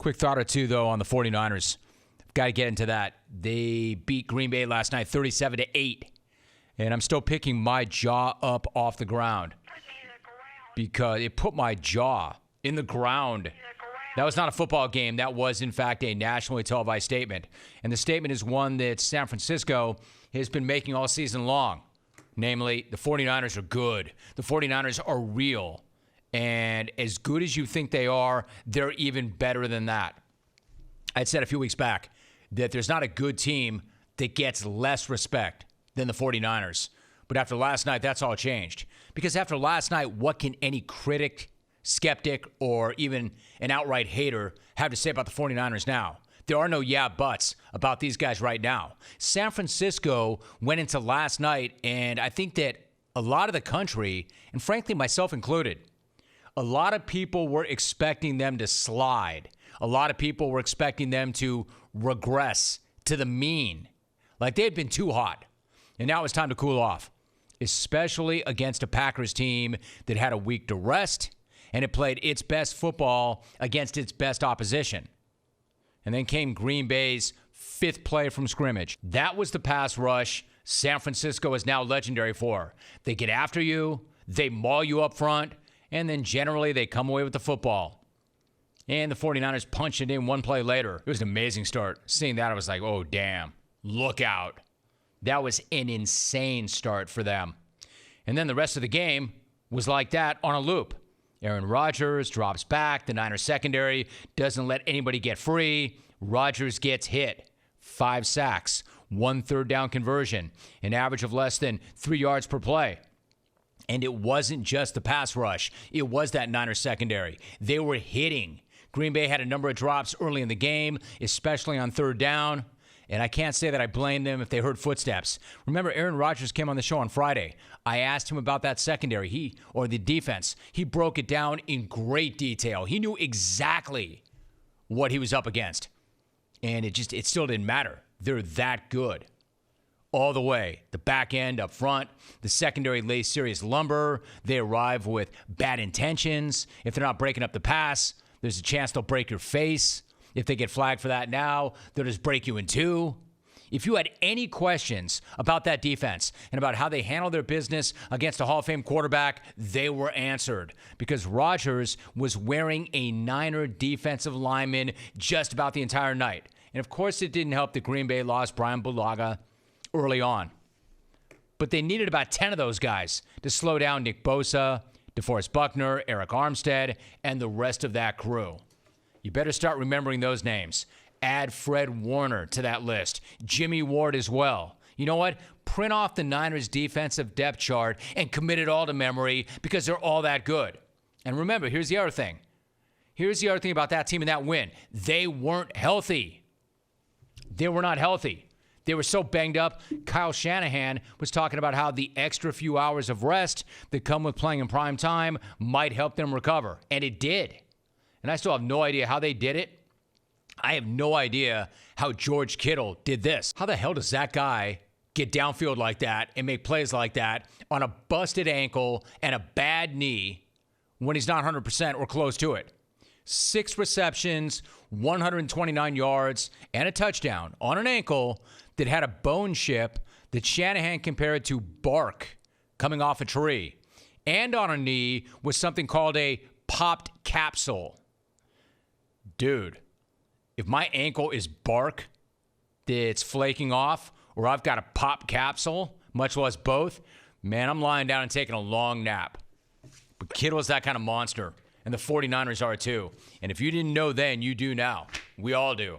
Quick thought or two, though, on the 49ers. Got to get into that. They beat Green Bay last night 37-8. And I'm still picking my jaw up off the ground because it put my jaw in the ground. That was not a football game. That was, in fact, a nationally televised statement. And the statement is one that San Francisco has been making all season long. Namely, the 49ers are good. The 49ers are real. And as good as you think they are, they're even better than that. I'd said a few weeks back that there's not a good team that gets less respect than the 49ers. But after last night, that's all changed. Because after last night, what can any critic, skeptic, or even an outright hater have to say about the 49ers now? There are no yeah buts about these guys right now. San Francisco went into last night, and I think that a lot of the country, and frankly myself included, a lot of people were expecting them to slide. A lot of people were expecting them to regress to the mean. Like they had been too hot. And now it's time to cool off, especially against a Packers team that had a week to rest and it played its best football against its best opposition. And then came Green Bay's fifth play from scrimmage. That was the pass rush San Francisco is now legendary for. They get after you, they maul you up front, and then generally they come away with the football. And the 49ers punched it in one play later. It was an amazing start. Seeing that, I was like, oh, damn, look out. That was an insane start for them. And then the rest of the game was like that on a loop. Aaron Rodgers drops back. The Niners secondary doesn't let anybody get free. Rodgers gets hit. 5 sacks, 1 third-down conversion, an average of less than 3 yards per play. And it wasn't just the pass rush. It was that Niners secondary. They were hitting. Green Bay had a number of drops early in the game, especially on third down. And I can't say that I blame them if they heard footsteps. Remember, Aaron Rodgers came on the show on Friday. I asked him about that secondary, or the defense. He broke it down in great detail. He knew exactly what he was up against. And it still didn't matter. They're that good. All the way. The back end up front. The secondary lays serious lumber. They arrive with bad intentions. If they're not breaking up the pass, there's a chance they'll break your face. If they get flagged for that now, they'll just break you in two. If you had any questions about that defense and about how they handle their business against a Hall of Fame quarterback, they were answered because Rodgers was wearing a Niner defensive lineman just about the entire night. And of course, it didn't help that Green Bay lost Brian Bulaga early on. But they needed about 10 of those guys to slow down Nick Bosa, DeForest Buckner, Eric Armstead, and the rest of that crew. You better start remembering those names. Add Fred Warner to that list. Jimmy Ward as well. You know what? Print off the Niners defensive depth chart and commit it all to memory because they're all that good. And remember, here's the other thing. Here's the other thing about that team and that win. They weren't healthy. They were not healthy. They were so banged up. Kyle Shanahan was talking about how the extra few hours of rest that come with playing in prime time might help them recover. And it did. And I still have no idea how they did it. I have no idea how George Kittle did this. How the hell does that guy get downfield like that and make plays like that on a busted ankle and a bad knee when he's not 100% or close to it? 6 receptions, 129 yards, and a touchdown on an ankle that had a bone chip that Shanahan compared to bark coming off a tree. And on a knee with something called a popped capsule. Dude, if my ankle is bark that's flaking off, or I've got a pop capsule, much less both, man, I'm lying down and taking a long nap. But Kittle's that kind of monster, and the 49ers are too. And if you didn't know then, you do now. We all do.